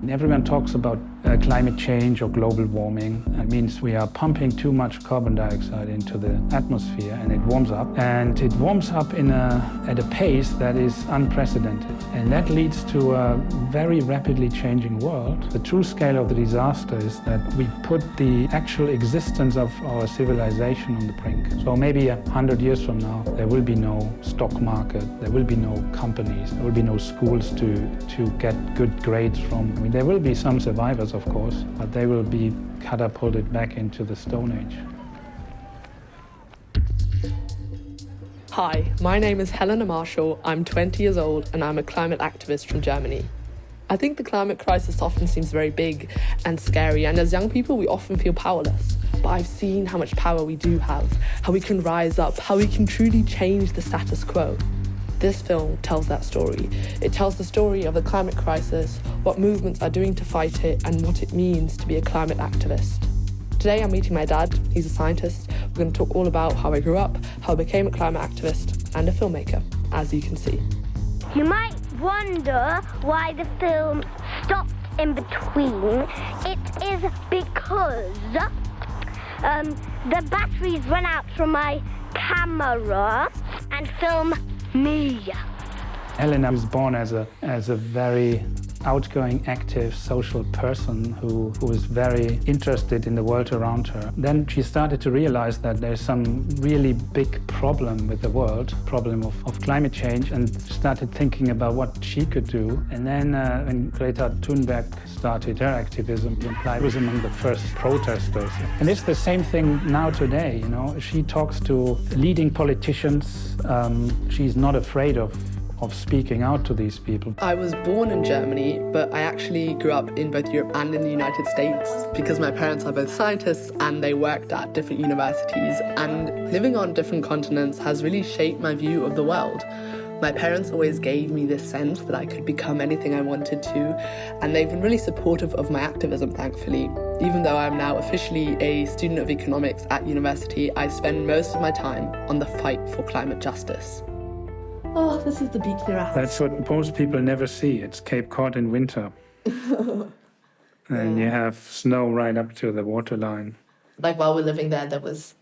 Everyone talks about climate change or global warming. That means we are pumping too much carbon dioxide into the atmosphere and it warms up. And it warms up at a pace that is unprecedented. And that leads to a very rapidly changing world. The true scale of the disaster is that we put the actual existence of our civilization on the brink. So maybe 100 years from now, there will be no stock market, there will be no companies, there will be no schools to get good grades from. I mean, there will be some survivors, of course, but they will be catapulted back into the Stone Age. Hi, my name is Helena Marshall, I'm 20 years old and I'm a climate activist from Germany. I think the climate crisis often seems very big and scary, and as young people we often feel powerless. But I've seen how much power we do have, how we can rise up, how we can truly change the status quo. This film tells that story. It tells the story of the climate crisis, what movements are doing to fight it, and what it means to be a climate activist. Today I'm meeting my dad, he's a scientist. We're going to talk all about how I grew up, how I became a climate activist, and a filmmaker, as you can see. You might wonder why the film stopped in between. It is because the batteries run out from my camera and film me. Helena was born as a very outgoing, active, social person who was very interested in the world around her. Then she started to realize that there's some really big problem with the world, problem of climate change, and started thinking about what she could do. And then when Greta Thunberg started her activism, she was among the first protesters. And it's the same thing now today, you know. She talks to leading politicians. She's not afraid of speaking out to these people. I was born in Germany, but I actually grew up in both Europe and in the United States because my parents are both scientists and they worked at different universities, and living on different continents has really shaped my view of the world. My parents always gave me this sense that I could become anything I wanted to, and they've been really supportive of my activism, thankfully. Even though I'm now officially a student of economics at university, I spend most of my time on the fight for climate justice. Oh, this is the beach near us. That's what most people never see. It's Cape Cod in winter. And you have snow right up to the waterline. Like while we're living there was,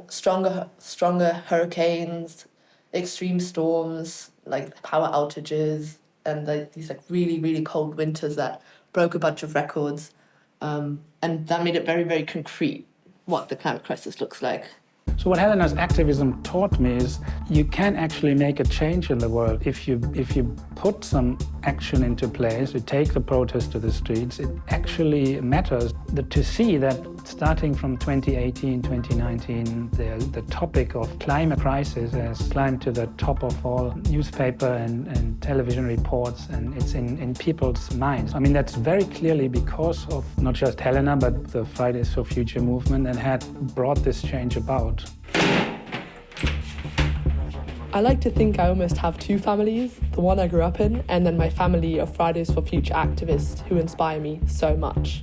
stronger hurricanes, extreme storms, like power outages, and these really, really cold winters that broke a bunch of records. And that made it very, very concrete what the climate crisis looks like. So what Helena's activism taught me is you can actually make a change in the world if you put some action into place, you take the protest to the streets. It actually matters to see that starting from 2018, 2019, the topic of climate crisis has climbed to the top of all newspaper and television reports, and it's in people's minds. I mean, that's very clearly because of not just Helena, but the Fridays for Future movement that had brought this change about. I like to think I almost have two families, the one I grew up in, and then my family of Fridays for Future activists who inspire me so much.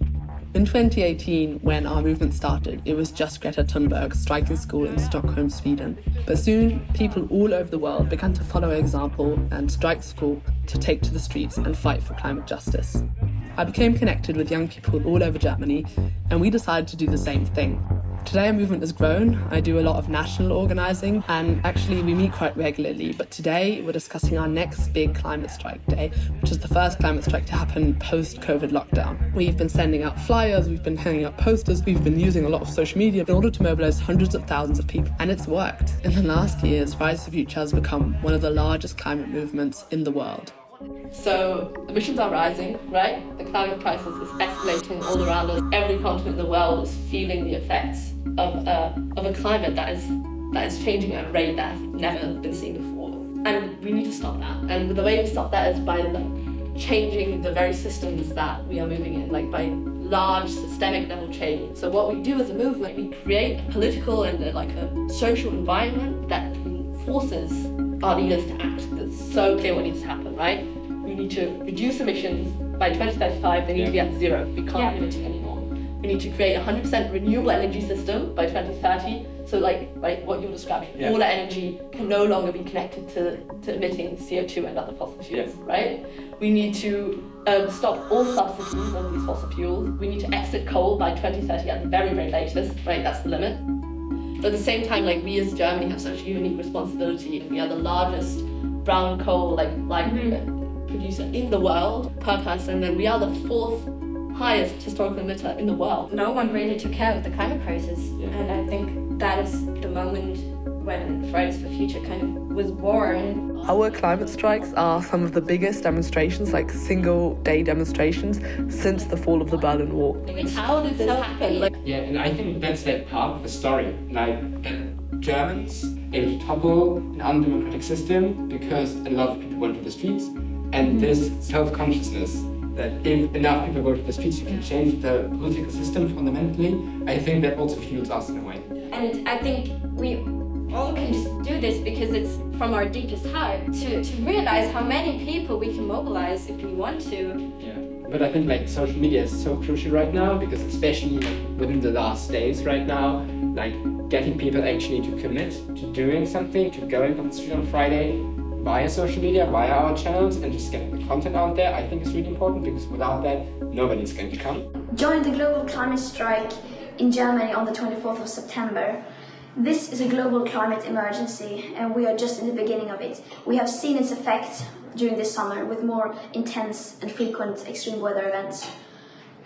In 2018, when our movement started, it was just Greta Thunberg striking school in Stockholm, Sweden. But soon, people all over the world began to follow her example and strike school to take to the streets and fight for climate justice. I became connected with young people all over Germany, and we decided to do the same thing. Today our movement has grown. I do a lot of national organising, and actually we meet quite regularly, but today we're discussing our next big climate strike day, which is the first climate strike to happen post-COVID lockdown. We've been sending out flyers, we've been hanging up posters, we've been using a lot of social media in order to mobilise hundreds of thousands of people, and it's worked. In the last years, Fridays for Future has become one of the largest climate movements in the world. So emissions are rising, right? The climate crisis is escalating all around us. Every continent in the world is feeling the effects of a climate that is changing at a rate that has never been seen before. And we need to stop that. And the way we stop that is by changing the very systems that we are moving in, like by large systemic level change. So what we do as a movement, we create a political and a social environment that forces our leaders to act. It's so clear what needs to happen, right? We need to reduce emissions by 2035. They need to be at zero. We can't limit it anymore. We We need to create a 100% renewable energy system by 2030. So like, right, what you're describing, all our energy can no longer be connected to emitting CO2 and other fossil fuels, right? We need to stop all subsidies on these fossil fuels. We need to exit coal by 2030 at the very, very latest, right? That's the limit. But at the same time, like, we as Germany have such a unique responsibility. We are the largest brown coal producer in the world per person, and we are the 4th highest historical emitter in the world. No one really took care of the climate crisis, and I think that is the moment when Fridays for Future kind of was born. Our climate strikes are some of the biggest demonstrations, like single-day demonstrations, since the fall of the Berlin Wall. How did this happen? And I think that's like part of the story. Like, the Germans aim to topple an undemocratic system because a lot of people went to the streets, and this self-consciousness that if enough people go to the streets, you can change the political system fundamentally. I think that also fuels us in a way. And I think we all can just do this because it's from our deepest heart to realize how many people we can mobilize if we want to. Yeah, but I think like social media is so crucial right now, because especially within the last days right now, like getting people actually to commit to doing something, to going on the street on Friday via social media, via our channels, and just getting the content out there, I think is really important, because without that, nobody's going to come. Join the global climate strike in Germany on the 24th of September. This is a global climate emergency, and we are just in the beginning of it. We have seen its effect during this summer with more intense and frequent extreme weather events.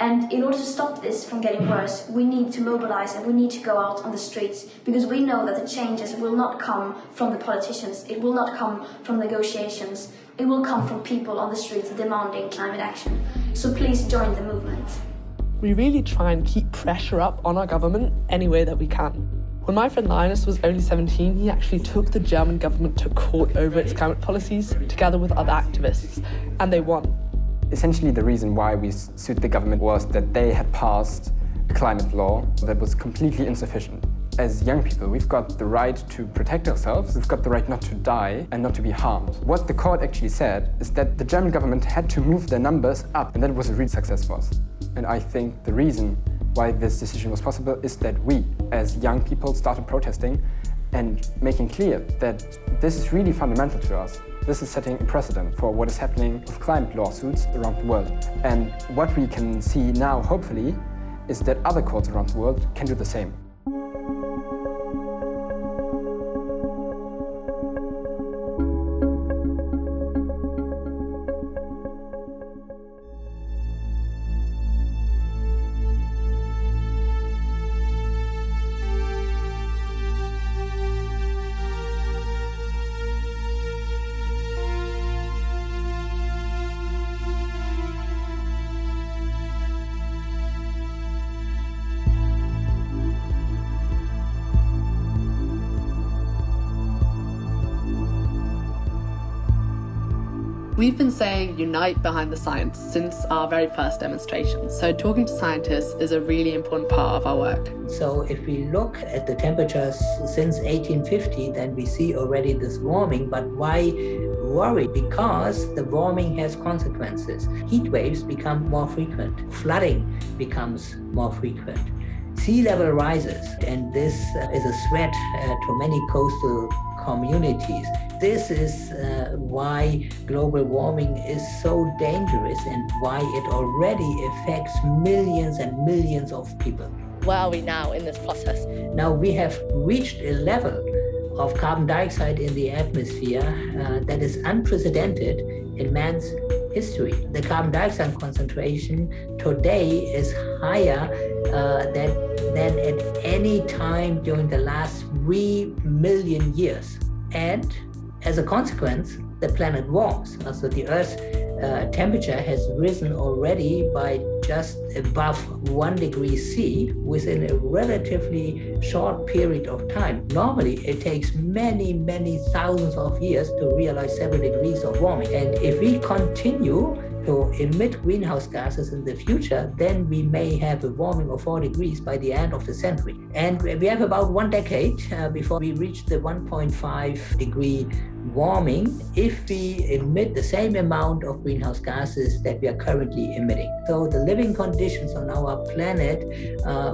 And in order to stop this from getting worse, we need to mobilize and we need to go out on the streets, because we know that the changes will not come from the politicians, it will not come from negotiations, it will come from people on the streets demanding climate action. So please join the movement. We really try and keep pressure up on our government any way that we can. When my friend Linus was only 17, he actually took the German government to court over its climate policies, together with other activists, and they won. Essentially, the reason why we sued the government was that they had passed a climate law that was completely insufficient. As young people, we've got the right to protect ourselves, we've got the right not to die and not to be harmed. What the court actually said is that the German government had to move their numbers up, and that was a real success for us. And I think the reason why this decision was possible is that we, as young people, started protesting and making clear that this is really fundamental to us. This is setting a precedent for what is happening with climate lawsuits around the world. And what we can see now, hopefully, is that other courts around the world can do the same. We've been saying unite behind the science since our very first demonstration, so talking to scientists is a really important part of our work. So if we look at the temperatures since 1850, then we see already this warming. But why worry? Because the warming has consequences. Heat waves become more frequent, flooding becomes more frequent, sea level rises, and this is a threat to many coastal communities. This is why global warming is so dangerous and why it already affects millions and millions of people. Where are we now in this process? Now we have reached a level of carbon dioxide in the atmosphere that is unprecedented in man's history. The carbon dioxide concentration today is higher than at any time during the last 3 million years. And as a consequence, the planet warms. So the Earth's temperature has risen already by just above 1 degree C within a relatively short period of time. Normally, it takes many, many thousands of years to realize several degrees of warming. And if we continue to emit greenhouse gases in the future, then we may have a warming of 4 degrees by the end of the century. And we have about 1 decade before we reach the 1.5 degree warming if we emit the same amount of greenhouse gases that we are currently emitting. So the living conditions on our planet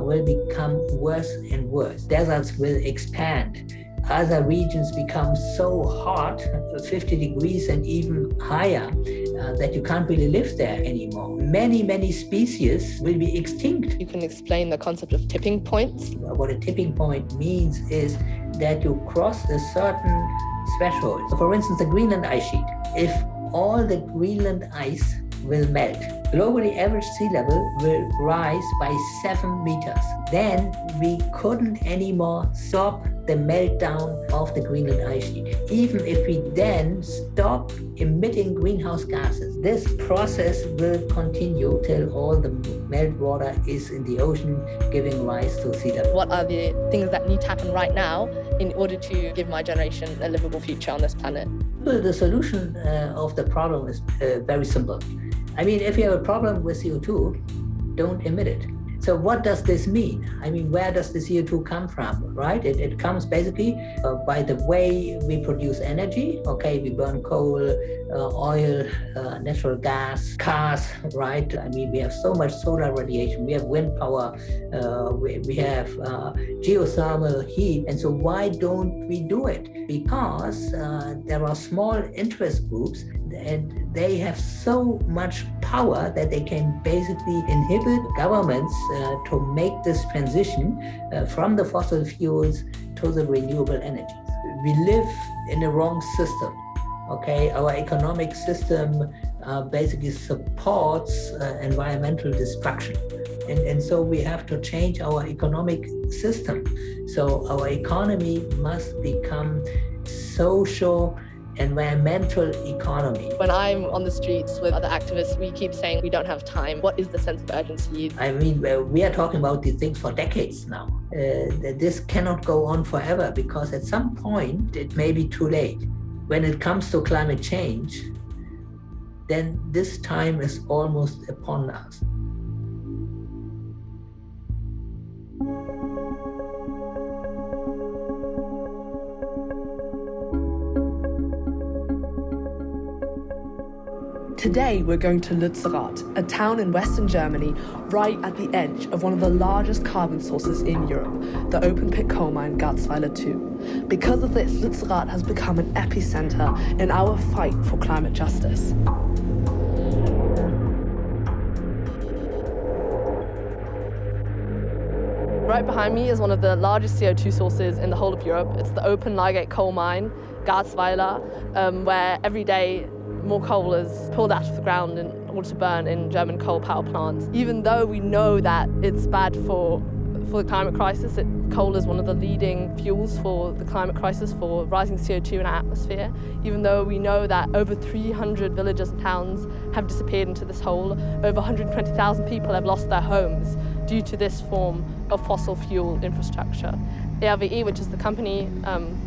will become worse and worse. Deserts will expand. Other regions become so hot, 50 degrees and even higher, that you can't really live there anymore. Many species will be extinct. You can explain the concept of tipping points. What a tipping point means is that you cross a certain threshold. So for instance, the Greenland ice sheet. If all the Greenland ice will melt, globally average sea level will rise by 7 meters. Then we couldn't anymore stop the meltdown of the Greenland ice sheet. Even if we then stop emitting greenhouse gases, this process will continue till all the meltwater is in the ocean, giving rise to sea level. What are the things that need to happen right now in order to give my generation a livable future on this planet? Well, the solution of the problem is very simple. I mean, if you have a problem with CO2, don't emit it. So what does this mean? I mean, where does the CO2 come from, right? It comes basically by the way we produce energy. Okay, we burn coal, oil, natural gas, cars, right? I mean, we have so much solar radiation, we have wind power, we have geothermal heat. And so why don't we do it? Because there are small interest groups and they have so much power that they can basically inhibit governments to make this transition from the fossil fuels to the renewable energies. We live in the wrong system. Okay, our economic system basically supports environmental destruction. And so we have to change our economic system. So our economy must become social, environmental economy. When I'm on the streets with other activists, we keep saying we don't have time. What is the sense of urgency? I mean, we are talking about these things for decades now. This cannot go on forever because at some point it may be too late. When it comes to climate change, then this time is almost upon us. Today we're going to Lüneburg, a town in Western Germany, right at the edge of one of the largest carbon sources in Europe, the open-pit coal mine Garzweiler 2. Because of this, Lüneburg has become an epicenter in our fight for climate justice. Right behind me is one of the largest CO2 sources in the whole of Europe. It's the open Leigate coal mine, Garzweiler, where every day more coal is pulled out of the ground in order to burn in German coal power plants. Even though we know that it's bad for the climate crisis, coal is one of the leading fuels for the climate crisis, for rising CO2 in our atmosphere. Even though we know that over 300 villages and towns have disappeared into this hole, over 120,000 people have lost their homes due to this form of fossil fuel infrastructure. RWE, which is the company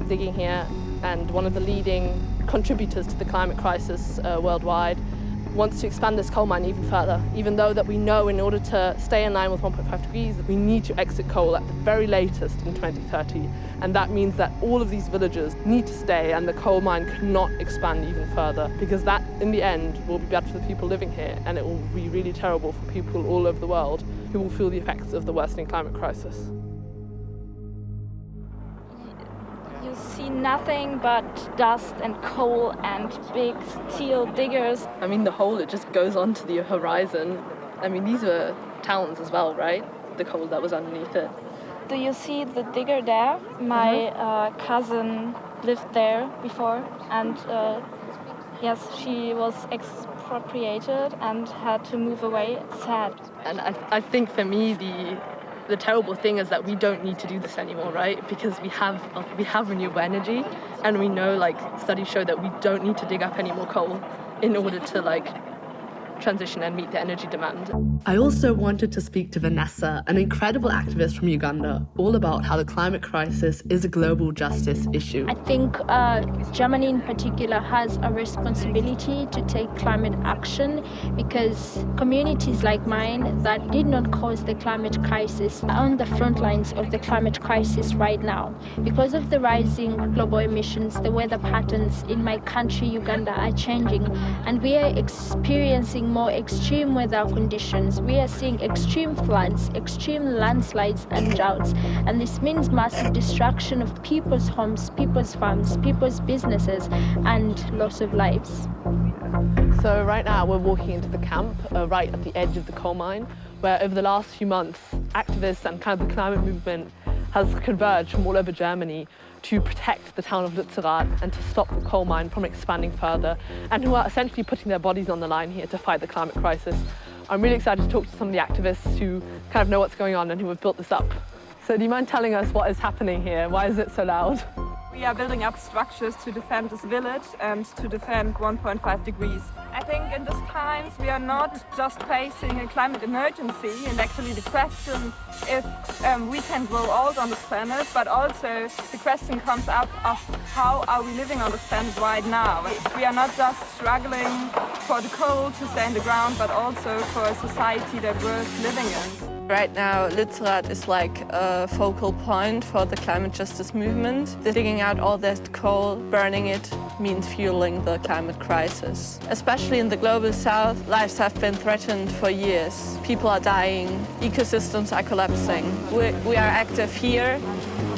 digging here and one of the leading contributors to the climate crisis worldwide, wants to expand this coal mine even further, even though that we know in order to stay in line with 1.5 degrees, we need to exit coal at the very latest in 2030. And that means that all of these villages need to stay and the coal mine cannot expand even further, because that, in the end, will be bad for the people living here, and it will be really terrible for people all over the world who will feel the effects of the worsening climate crisis. You see nothing but dust and coal and big steel diggers. I mean, the hole, it just goes on to the horizon. I mean, these were towns as well, right? The coal that was underneath it. Do you see the digger there? My cousin lived there before, and yes, she was expropriated and had to move away. It's sad. And I think for me, the terrible thing is that we don't need to do this anymore, right? Because we have renewable energy, and we know, like, studies show that we don't need to dig up any more coal in order to, like, transition and meet the energy demand. I also wanted to speak to Vanessa, an incredible activist from Uganda, all about how the climate crisis is a global justice issue. I think Germany in particular has a responsibility to take climate action because communities like mine that did not cause the climate crisis are on the front lines of the climate crisis right now. Because of the rising global emissions, the weather patterns in my country, Uganda, are changing, and we are experiencing more extreme weather conditions. We are seeing extreme floods, extreme landslides and droughts, and this means massive destruction of people's homes, people's farms, people's businesses, and loss of lives. So right now we're walking into the camp right at the edge of the coal mine, where over the last few months, activists and kind of the climate movement has converged from all over Germany to protect the town of Lützerath and to stop the coal mine from expanding further, and who are essentially putting their bodies on the line here to fight the climate crisis. I'm really excited to talk to some of the activists who kind of know what's going on and who have built this up. So do you mind telling us what is happening here? Why is it so loud? We are building up structures to defend this village and to defend 1.5 degrees. I think in these times we are not just facing a climate emergency and actually the question if we can grow old on this planet, but also the question comes up of how are we living on this planet right now. We are not just struggling for the coal to stay in the ground, but also for a society that worth living in. Right now, Lützerath is like a focal point for the climate justice movement. Digging out all that coal, burning it, means fueling the climate crisis. Especially in the global south, lives have been threatened for years. People are dying, ecosystems are collapsing. We are active here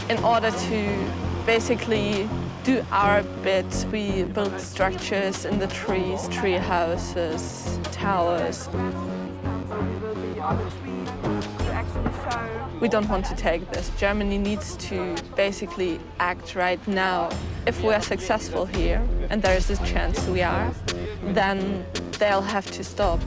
in order to basically do our bit. We build structures in the trees, tree houses, towers. We don't want to take this. Germany needs to basically act right now. If we are successful here, and there is a chance we are, then they'll have to stop.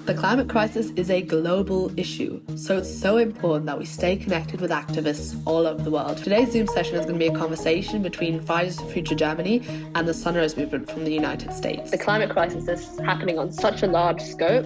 The climate crisis is a global issue, so it's so important that we stay connected with activists all over the world. Today's Zoom session is going to be a conversation between Fridays for Future Germany and the Sunrise Movement from the United States. The climate crisis is happening on such a large scope,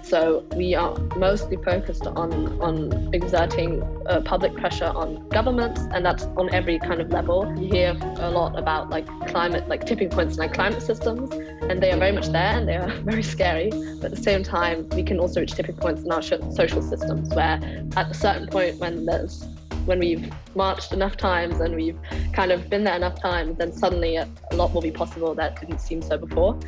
so we are mostly focused on exerting public pressure on governments, and that's on every kind of level. You hear a lot about climate, tipping points in climate systems, and they are very much there and they are very scary. But at the same time, we can also reach tipping points in our social systems where at a certain point when we've marched enough times and we've kind of been there enough times, then suddenly a lot will be possible that didn't seem so before.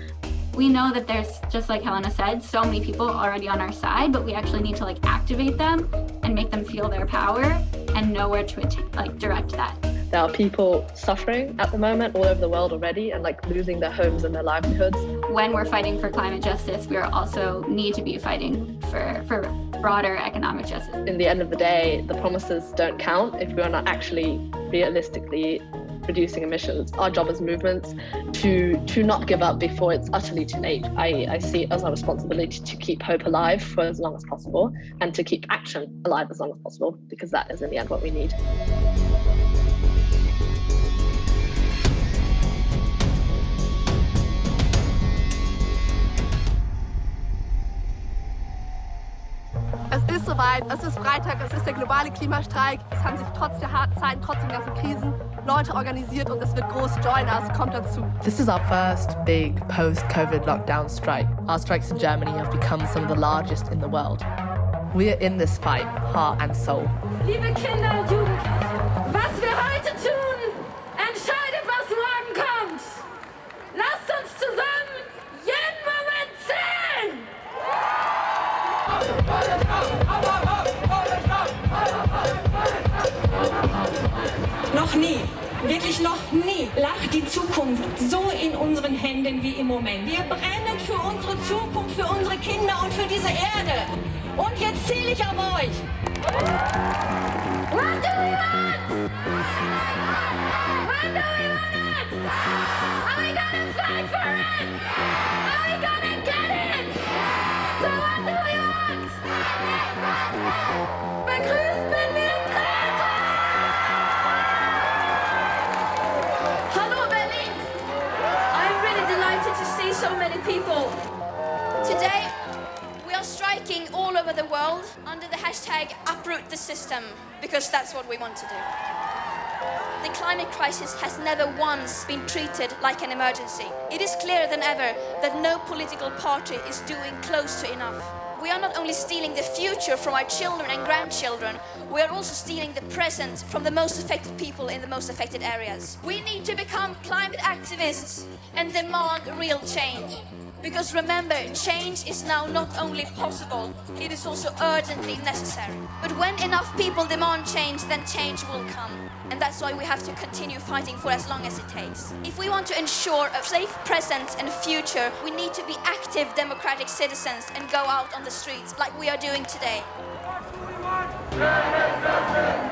We know that there's, just like Helena said, so many people already on our side, but we actually need to activate them and make them feel their power and know where to direct that. There are people suffering at the moment all over the world already and losing their homes and their livelihoods. When we're fighting for climate justice, we also need to be fighting for broader economic justice. In the end of the day, the promises don't count if we are not actually realistically reducing emissions. Our job as movements to not give up before it's utterly too late. I see it as our responsibility to keep hope alive for as long as possible and to keep action alive as long as possible, because that is in the end what we need. Es ist soweit, es ist Freitag, es ist der globale Klimastreik. Es haben sich trotz der harten Zeiten, trotz den ganzen Krisen Leute organisiert und es wird groß Joiners, kommt dazu. This is our first big post-COVID lockdown strike. Our strikes in Germany have become some of the largest in the world. We are in this fight, heart and soul. Liebe Kinder und Jugendliche, was wir heute tun, entscheidet, was morgen kommt. Lasst uns zusammen jeden Moment zählen! Noch nie, wirklich noch nie lag die Zukunft so in unseren Händen wie im Moment. Wir brennen für unsere Zukunft, für unsere Kinder und für diese Erde. Und jetzt zähle ich auf euch. What do we want? What do we want? Are we gonna fight for it? Are we gonna get it? So what do we want? Begrüßt, wenn wir treten! the world under the hashtag uproot the system, because that's what we want to do. The climate crisis has never once been treated like an emergency. It is clearer than ever that no political party is doing close to enough. We are not only stealing the future from our children and grandchildren, we are also stealing the present from the most affected people in the most affected areas. We need to become climate activists and demand real change. Because remember, change is now not only possible, it is also urgently necessary. But when enough people demand change, then change will come. And that's why we have to continue fighting for as long as it takes. If we want to ensure a safe present and future, we need to be active democratic citizens and go out on the streets like we are doing today.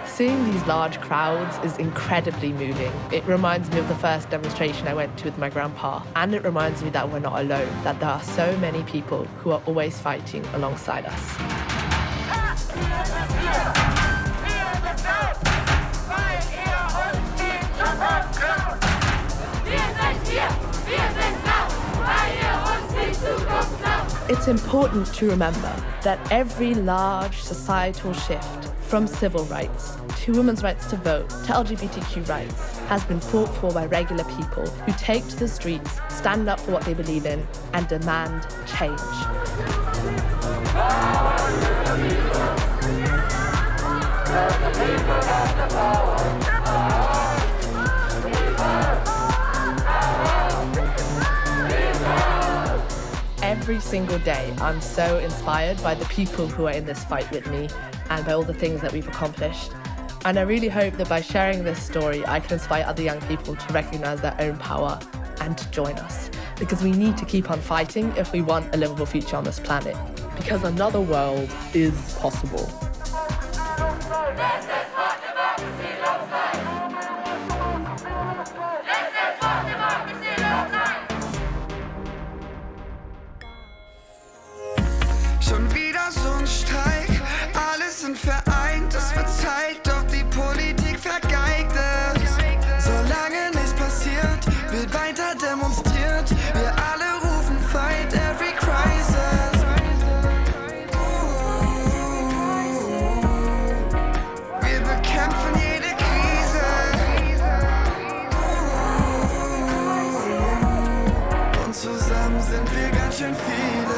Seeing these large crowds is incredibly moving. It reminds me of the first demonstration I went to with my grandpa, and it reminds me that we're not alone, that there are so many people who are always fighting alongside us. It's important to remember that every large societal shift, from civil rights to women's rights to vote to LGBTQ rights, has been fought for by regular people who take to the streets, stand up for what they believe in, and demand change. Every single day, I'm so inspired by the people who are in this fight with me and by all the things that we've accomplished. And I really hope that by sharing this story, I can inspire other young people to recognize their own power and to join us. Because we need to keep on fighting if we want a livable future on this planet. Because another world is possible. Schon wieder so ein Streik, alle sind vereint, es wird Zeit, doch die Politik vergeigt es. Solange nichts passiert, wird weiter demonstriert, wir alle rufen Fight every crisis. Wir bekämpfen jede Krise. Und zusammen sind wir ganz schön viele.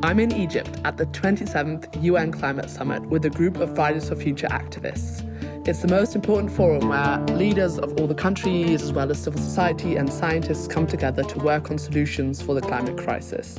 I'm in Egypt at the 27th UN Climate Summit with a group of Fridays for Future activists. It's the most important forum where leaders of all the countries, as well as civil society and scientists, come together to work on solutions for the climate crisis.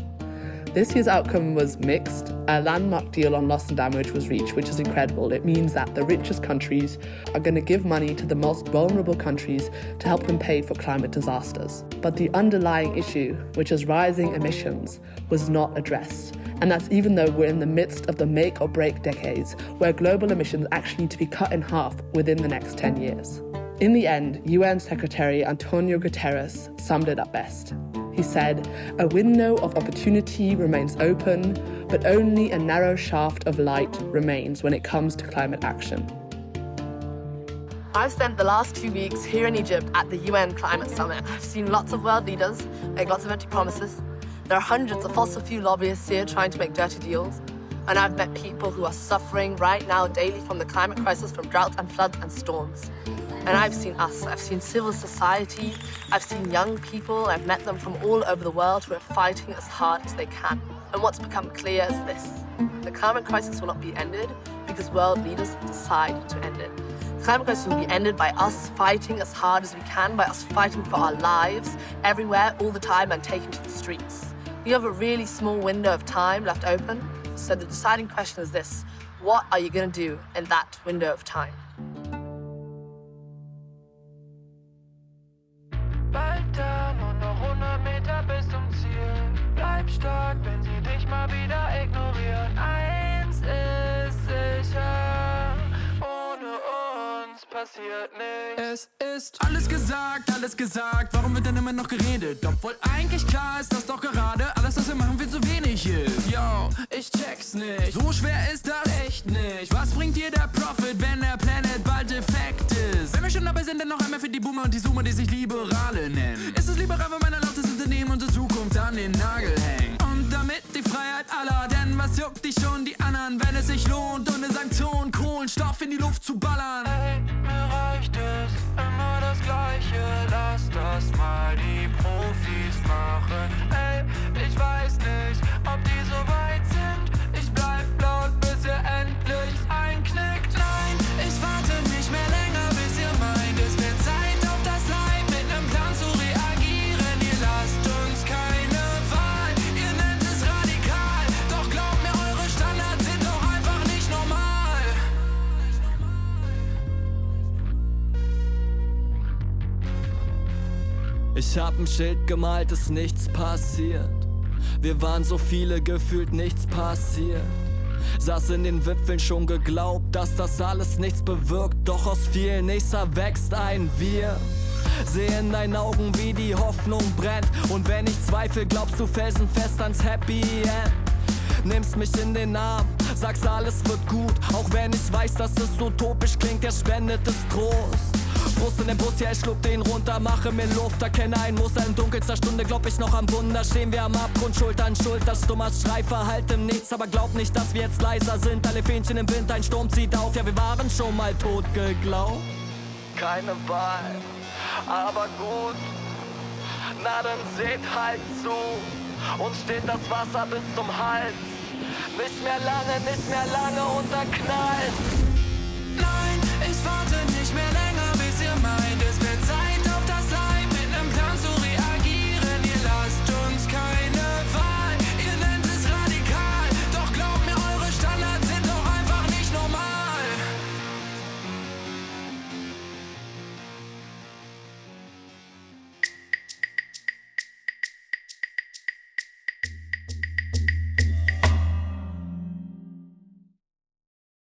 This year's outcome was mixed. A landmark deal on loss and damage was reached, which is incredible. It means that the richest countries are going to give money to the most vulnerable countries to help them pay for climate disasters. But the underlying issue, which is rising emissions, was not addressed. And that's even though we're in the midst of the make or break decades, where global emissions actually need to be cut in half within the next 10 years. In the end, UN Secretary Antonio Guterres summed it up best. He said, "A window of opportunity remains open, but only a narrow shaft of light remains when it comes to climate action." I've spent the last 2 weeks here in Egypt at the UN Climate Summit. I've seen lots of world leaders make lots of empty promises. There are hundreds of fossil fuel lobbyists here trying to make dirty deals. And I've met people who are suffering right now daily from the climate crisis, from droughts and floods and storms. And I've seen us, I've seen civil society, I've seen young people, I've met them from all over the world who are fighting as hard as they can. And what's become clear is this: the climate crisis will not be ended because world leaders decide to end it. The climate crisis will be ended by us fighting as hard as we can, by us fighting for our lives, everywhere, all the time, and taking to the streets. We have a really small window of time left open, so the deciding question is this: what are you going to do in that window of time? Weiter, nur noch 100 Meter bis zum Ziel. Bleib stark, wenn sie dich mal wieder ignorieren. Eins ist sicher, ohne uns passiert nichts. Es ist. Alles gesagt, warum wird denn immer noch geredet? Obwohl eigentlich klar ist, dass doch gerade alles, was wir machen, viel zu wenig ist. Yo, ich check's nicht, so schwer ist das echt nicht. Was bringt dir der Profit, wenn der Planet bald defekt ist? Wenn wir schon dabei sind, dann noch einmal für die Boomer und die Zoomer, die sich Liberale nennen. Ist es liberal, wenn man erlaubt, das Unternehmen unsere Zukunft an den Nagel hängt? Und damit die Freiheit aller, denn was juckt dich schon die anderen, wenn es sich lohnt, ohne Sanktionen Kohlenstoff in die Luft zu ballern? Ey, mir reicht es, immer das Gleiche, lass das mal die Profis machen. Ey, ich weiß nicht, ob die so weit sind, ich bleib laut, bis ihr endlich einknickt. Nein, ich warte nicht mehr länger, bis ihr meint, es wird Zeit auf das Leib mit nem Plan zu reagieren. Ihr lasst uns keine Wahl, ihr nennt es radikal, doch glaubt mir, eure Standards sind doch einfach nicht normal. Ich hab ein Schild gemalt, ist nichts passiert. Wir waren so viele, gefühlt nichts passiert. Saß in den Wipfeln, schon geglaubt, dass das alles nichts bewirkt. Doch aus vielen Nichts erwächst ein Wir. Seh in deinen Augen, wie die Hoffnung brennt. Und wenn ich zweifle, glaubst du felsenfest ans Happy End. Nimmst mich in den Arm, sagst alles wird gut. Auch wenn ich weiß, dass es utopisch klingt, er spendet es Trost. Brust in den Bus, ja ich schluck den runter, mache mir Luft, erkenne ein Muster in dunkelster Stunde, glaub ich noch am Wunder. Stehen wir am Abgrund, Schulter an Schulter, stummer Schrei, Verhalt im Nichts, aber glaub nicht, dass wir jetzt leiser sind. Alle Fähnchen im Wind, ein Sturm zieht auf, ja wir waren schon mal tot geglaubt. Keine Wahl, aber gut, na dann seht halt zu, uns steht das Wasser bis zum Hals. Nicht mehr lange und er knallt.